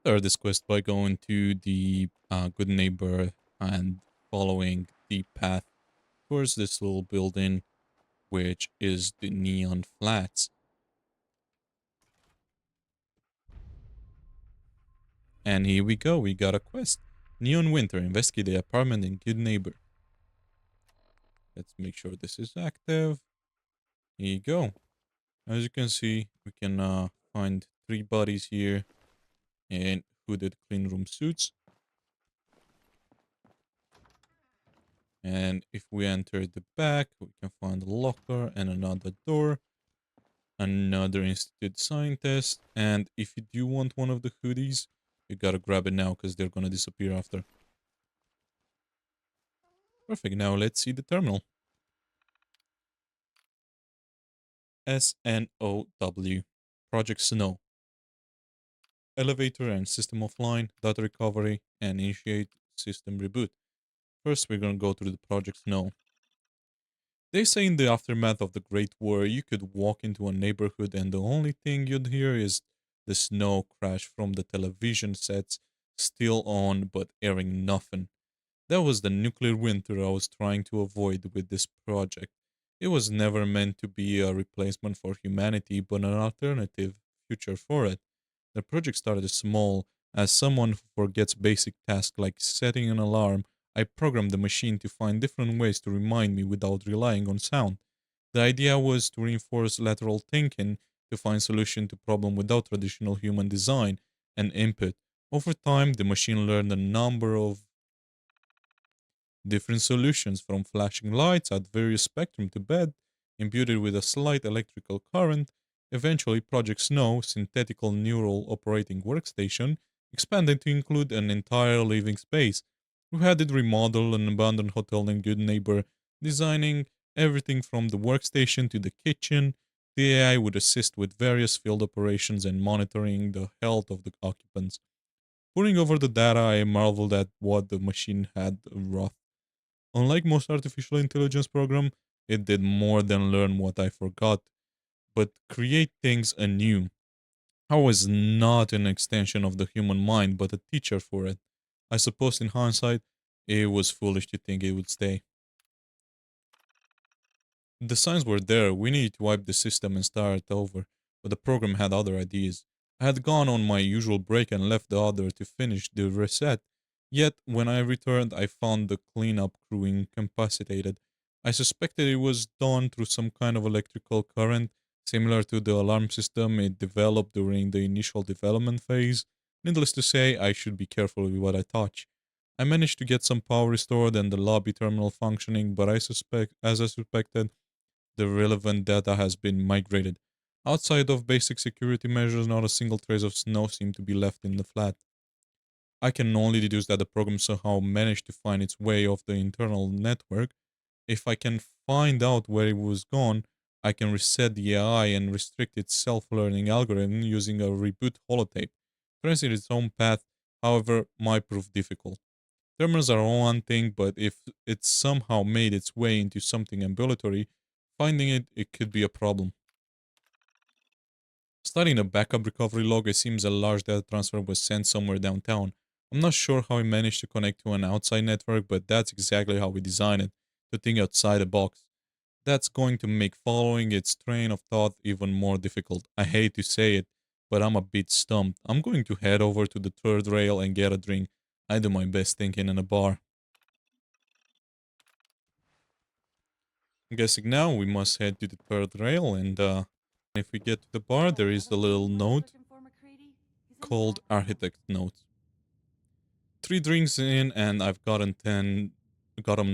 Start this quest by going to the good neighbor and following the path towards this little building, which is the Neon Flats. And here we go, we got a quest. Neon Winter, investigate the apartment in Good Neighbor. Let's make sure this is active. Here you go. As you can see, we can find three bodies here in hooded clean room suits. And if we enter the back, we can find a locker and another door. Another institute scientist. And if you do want one of the hoodies, you gotta grab it now because they're gonna disappear after. Perfect. Now let's see the terminal. SNOW. Project Snow. Elevator and system offline, data recovery, and initiate system reboot. First, we're gonna go through the Project Snow. They say in the aftermath of the Great War, you could walk into a neighborhood and the only thing you'd hear is the snow crash from the television sets, still on but airing nothing. That was the nuclear winter I was trying to avoid with this project. It was never meant to be a replacement for humanity, but an alternative future for it. The project started small. As someone who forgets basic tasks like setting an alarm, I programmed the machine to find different ways to remind me without relying on sound. The idea was to reinforce lateral thinking, to find solution to problem without traditional human design and input. Over time, the machine learned a number of different solutions, from flashing lights at various spectrum to bed, imbued with a slight electrical current. Eventually, Project Snow, synthetical neural operating workstation, expanded to include an entire living space. We had it remodel an abandoned hotel in Good Neighbor, designing everything from the workstation to the kitchen. The AI would assist with various field operations and monitoring the health of the occupants. Pouring over the data, I marveled at what the machine had wrought. Unlike most artificial intelligence program, it did more than learn what I forgot, but create things anew. I was not an extension of the human mind, but a teacher for it. I suppose in hindsight, it was foolish to think it would stay. The signs were there. We needed to wipe the system and start over, but the program had other ideas. I had gone on my usual break and left the other to finish the reset. Yet, when I returned, I found the cleanup crew incapacitated. I suspected it was done through some kind of electrical current, similar to the alarm system it developed during the initial development phase. Needless to say, I should be careful with what I touch. I managed to get some power restored and the lobby terminal functioning, but as I suspected, the relevant data has been migrated. Outside of basic security measures, not a single trace of snow seemed to be left in the flat. I can only deduce that the program somehow managed to find its way off the internal network. If I can find out where it was gone, I can reset the AI and restrict its self-learning algorithm using a reboot holotape. Tracing its own path, however, might prove difficult. Terminals are one thing, but if it somehow made its way into something ambulatory, finding it could be a problem. Studying a backup recovery log, it seems a large data transfer was sent somewhere downtown. I'm not sure how we managed to connect to an outside network, but that's exactly how we designed it, to think outside the box. That's going to make following its train of thought even more difficult. I hate to say it, but I'm a bit stumped. I'm going to head over to the third rail and get a drink. I do my best thinking in a bar. I'm guessing now we must head to the third rail, and if we get to the bar, there is a little note called Architect Note. Three drinks in, and I've got 'em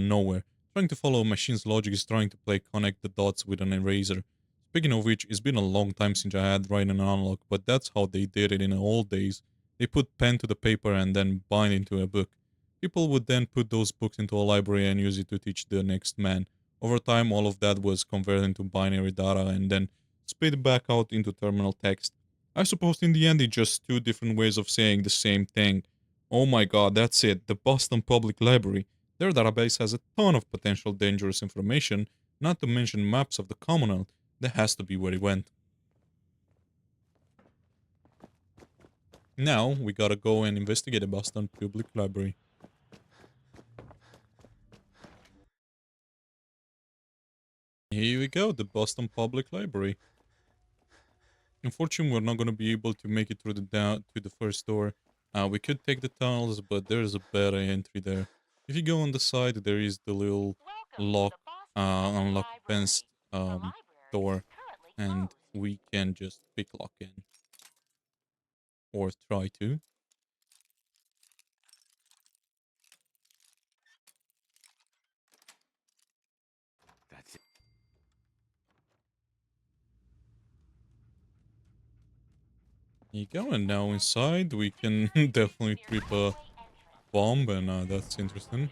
nowhere. Trying to follow a machine's logic is trying to play connect the dots with an eraser. Speaking of which, it's been a long time since I had written an unlock, but that's how they did it in the old days. They put pen to the paper and then bind into a book. People would then put those books into a library and use it to teach the next man. Over time, all of that was converted into binary data and then spit back out into terminal text. I suppose in the end it's just two different ways of saying the same thing. Oh my god, that's it. The Boston Public Library. Their database has a ton of potential dangerous information, not to mention maps of the Commonwealth. That has to be where he went. Now we gotta go and investigate the Boston Public Library. Here we go, the Boston Public Library. Unfortunately, we're not gonna be able to make it through the down to the first door. We could take the tunnels, but there's a better entry there. If you go on the side, there is the little lock, unlock fenced door, and we can just pick lock in or try to. That's it. Here you go, and now inside we can definitely trip a bomb, and that's interesting.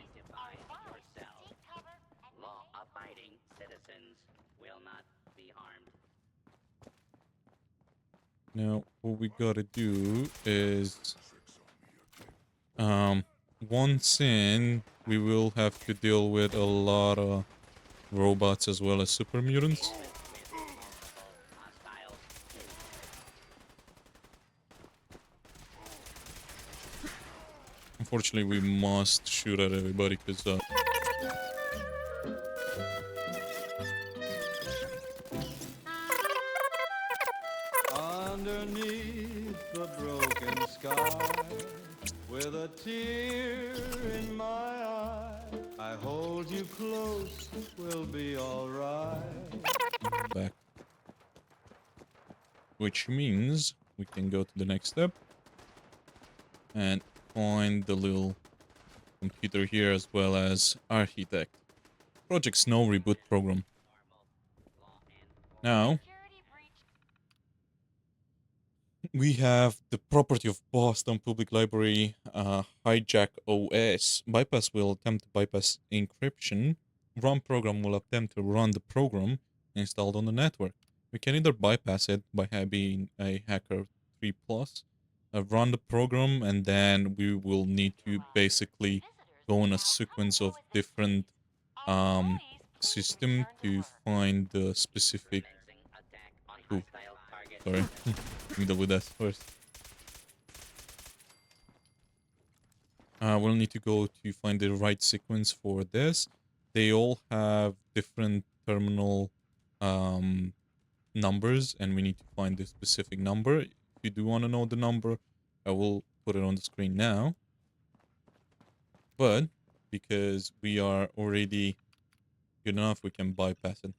Law-abiding citizens will not be harmed. Now what we gotta do is um once in we will have to deal with a lot of robots as well as super mutants. Hostiles. Unfortunately, we must shoot at everybody because Underneath the broken sky, with a tear in my eye, I hold you close, we'll be alright. back, which means we can go to the next step and find the little computer here as well as architect. Project Snow reboot program. Now we have the property of Boston Public Library hijack OS. Bypass will attempt to bypass encryption. Run program will attempt to run the program installed on the network. We can either bypass it by having a hacker 3 plus, run the program, and then we will need to basically go on a sequence of different um, system to find the specific. Ooh, sorry. Let me deal with that first. We'll need to go to find the right sequence for this. They all have different terminal um, numbers, and we need to find the specific number. If you do want to know the number, I will put it on the screen now. But because we are already good enough, we can bypass it.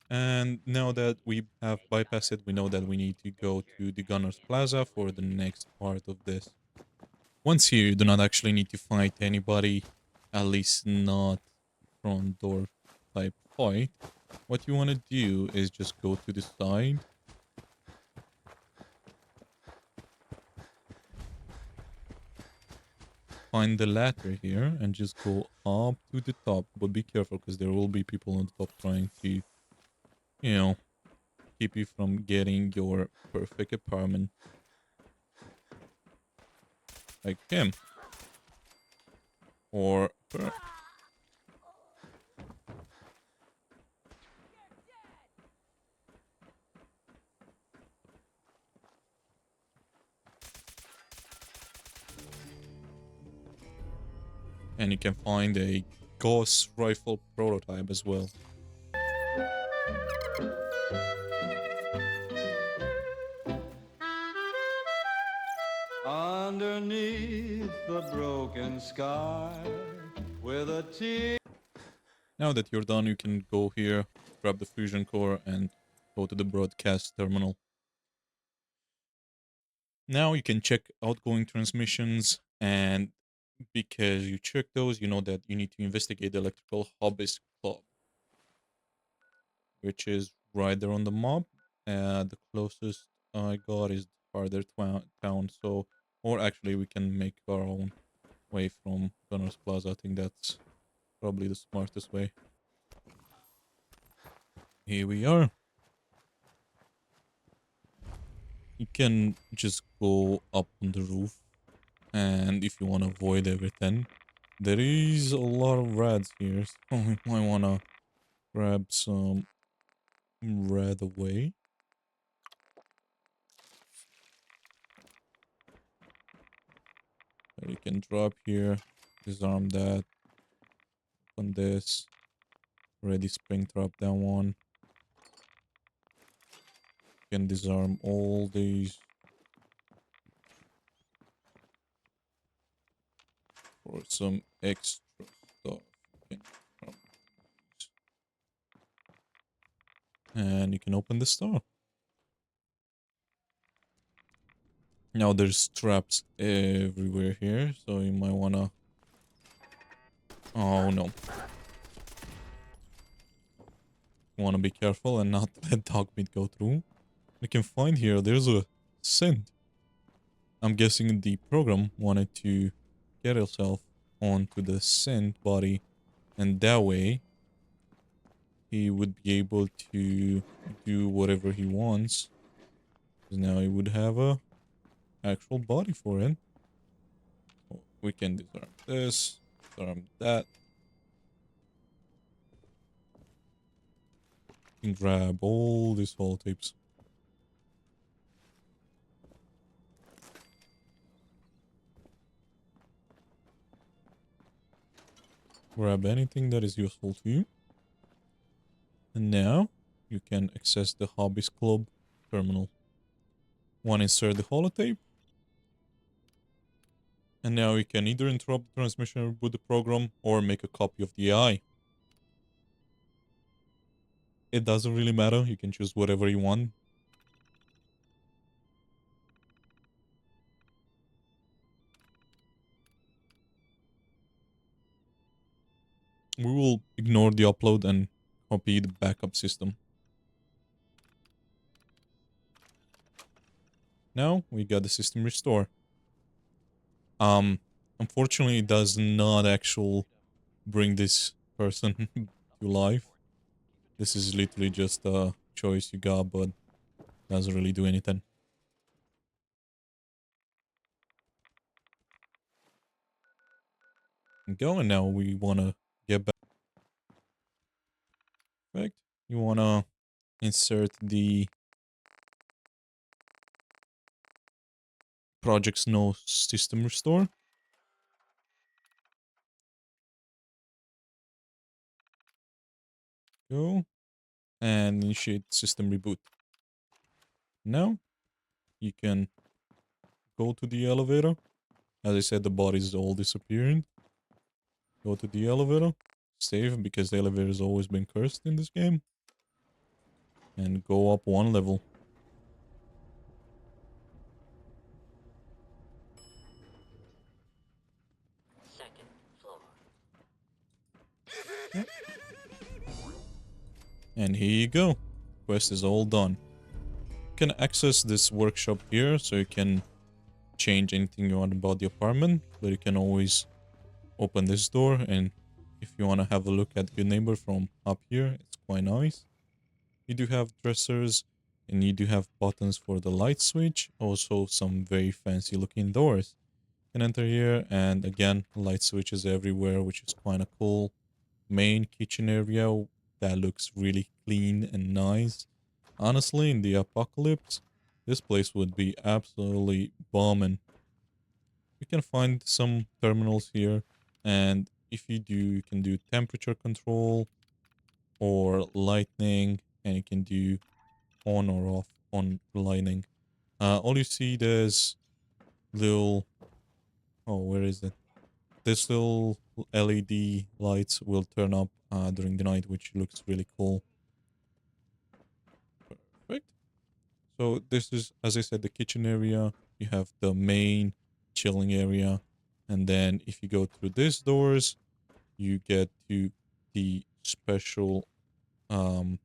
And now that we have bypassed it, we know that we need to go to the Gunners Plaza for the next part of this. Once here, you do not actually need to fight anybody, at least not front door type fight. What you want to do is just go to the side. Find the ladder here and just go up to the top. But be careful because there will be people on the top trying to, you know, keep you from getting your perfect apartment. Like him. Or her. And you can find a Gauss rifle prototype as well. Underneath the broken sky, with a tear. Now that you're done, you can go here, grab the fusion core, and go to the broadcast terminal. Now you can check outgoing transmissions, and because you check those, you know that you need to investigate the Electrical Hobbyist Club, which is right there on the map. The closest I got is farther town, so, or actually we can make our own way from Gunners Plaza. I think that's probably the smartest way. Here we are. You can just go up on the roof, and if you want to avoid everything, there is a lot of rats here, so you might want to grab some rat away. You can drop here, disarm that, on this, ready spring trap that one. You can disarm all these for some extra stuff. You can disarm these. And you can open the store. Now there's traps everywhere here, so you might wanna... Oh no. You wanna be careful and not let dog meat go through. You can find here, there's a scent. I'm guessing the program wanted to get itself onto the scent body, and that way he would be able to do whatever he wants. Now he would have a actual body for it. We can disarm this, disarm that. We can grab all these holotapes. Grab anything that is useful to you. And now you can access the Hobbies Club terminal. One, insert the holotape. And now you can either interrupt the transmission or reboot the program or make a copy of the AI. It doesn't really matter. You can choose whatever you want. We will ignore the upload and copy the backup system. Now we got the system restore. Unfortunately, it does not actually bring this person to life. This is literally just a choice you got, but doesn't really do anything. Go, and now we wanna get back. Perfect. You wanna insert the project's no system restore. Go and initiate system reboot. Now you can go to the elevator. As I said, the bodies all disappearing. Go to the elevator. Save, because the elevator has always been cursed in this game. And go up one level. Second floor. Yep. And here you go. Quest is all done. You can access this workshop here, so you can change anything you want about the apartment. But you can always open this door, and if you want to have a look at Good Neighbor from up here, it's quite nice. You do have dressers, and you do have buttons for the light switch. Also some very fancy looking doors. You can enter here, and again, light switches everywhere, which is kind of cool. Main kitchen area that looks really clean and nice. Honestly, in the apocalypse, this place would be absolutely bombing. You can find some terminals here, and if you do, you can do temperature control or lightning, and you can do on or off on lighting. All you see, there's little... Oh, where is it? This little LED lights will turn up during the night, which looks really cool. Perfect. So this is, as I said, the kitchen area. You have the main chilling area. And then if you go through these doors, you get to the um,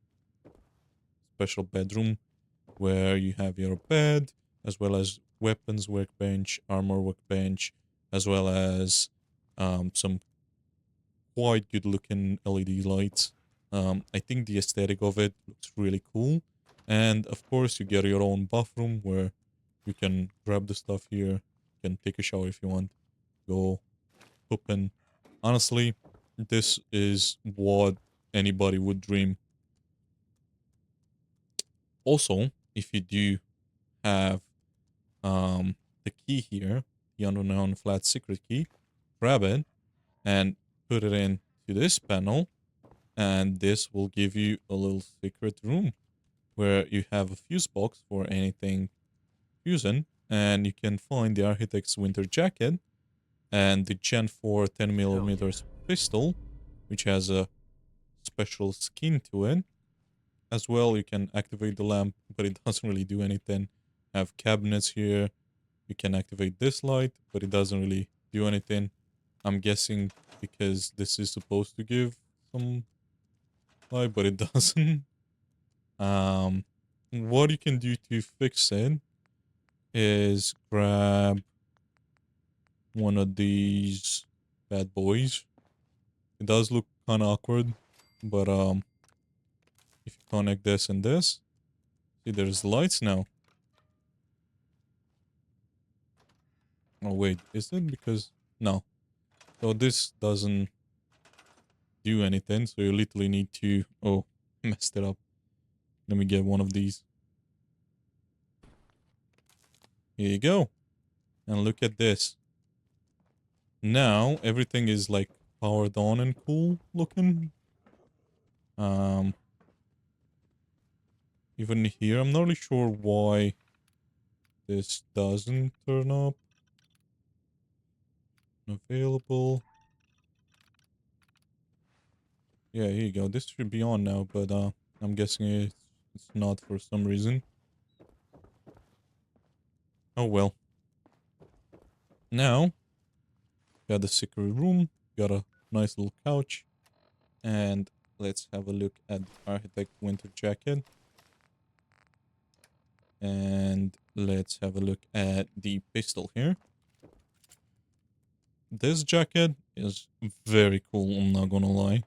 special bedroom where you have your bed, as well as weapons workbench, armor workbench, as well as some quite good looking LED lights. I think the aesthetic of it looks really cool. And of course, you get your own bathroom where you can grab the stuff here. You can take a shower if you want. Go pooping. Honestly, this is what anybody would dream. Also, if you do have the key here, the unknown flat secret key, grab it, and put it into this panel, and this will give you a little secret room where you have a fuse box for anything fusing, and you can find the architect's winter jacket and the Gen 4 10mm pistol, which has a special skin to it. As well, you can activate the lamp, but it doesn't really do anything. Have cabinets here. You can activate this light, but it doesn't really do anything. I'm guessing because this is supposed to give some light, but it doesn't. What you can do to fix it is grab one of these bad boys. It does look kind of awkward, but if you connect this and this, see there's lights now. Oh wait, is it? Because no. So this doesn't do anything, so you literally need to... Oh, messed it up. Let me get one of these. Here you go. And look at this. Now everything is like powered on and cool looking. Even here, I'm not really sure why this doesn't turn up. Available. Yeah, here you go. This should be on now, but I'm guessing it's not for some reason. Oh well. Now, got the secret room, got a nice little couch, and let's have a look at the architect winter jacket. And let's have a look at the pistol here. This jacket is very cool, I'm not gonna lie.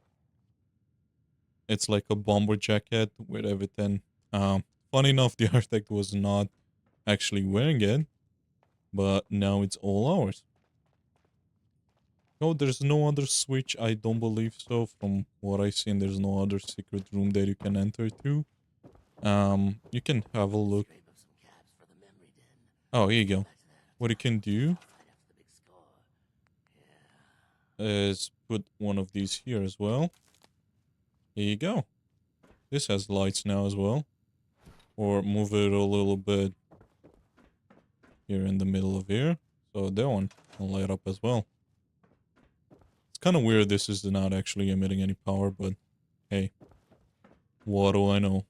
It's like a bomber jacket with everything. Funny enough, the architect was not actually wearing it, but now it's all ours. Oh, there's no other switch, I don't believe so. From what I've seen, there's no other secret room that you can enter to. You can have a look. Oh, here you go. What you can do is put one of these here as well. Here you go. This has lights now as well. Or move it a little bit here in the middle of here. So that one will light up as well. It's kind of weird this is not actually emitting any power, but hey, what do I know?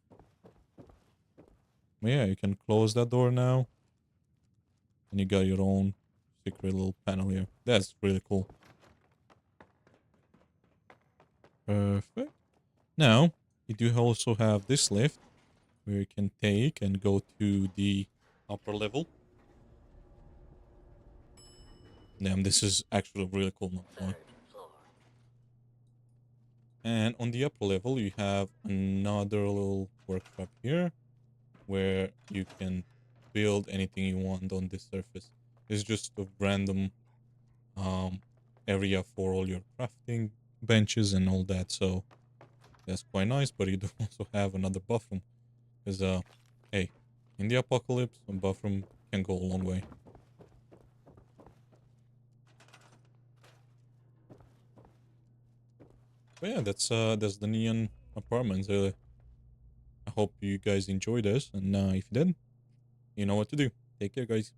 But yeah, you can close that door now. And you got your own secret little panel here. That's really cool. Perfect. Now, you do also have this lift where you can take and go to the upper level. Damn, this is actually really cool. Not gonna lie. And on the upper level, you have another little workshop here where you can build anything you want on this surface. It's just a random area for all your crafting benches and all that. So that's quite nice, but you do also have another bathroom. Because, hey, in the apocalypse, a bathroom can go a long way. But yeah, that's the neon apartments. I hope you guys enjoyed this, and if you did, you know what to do. Take care, guys.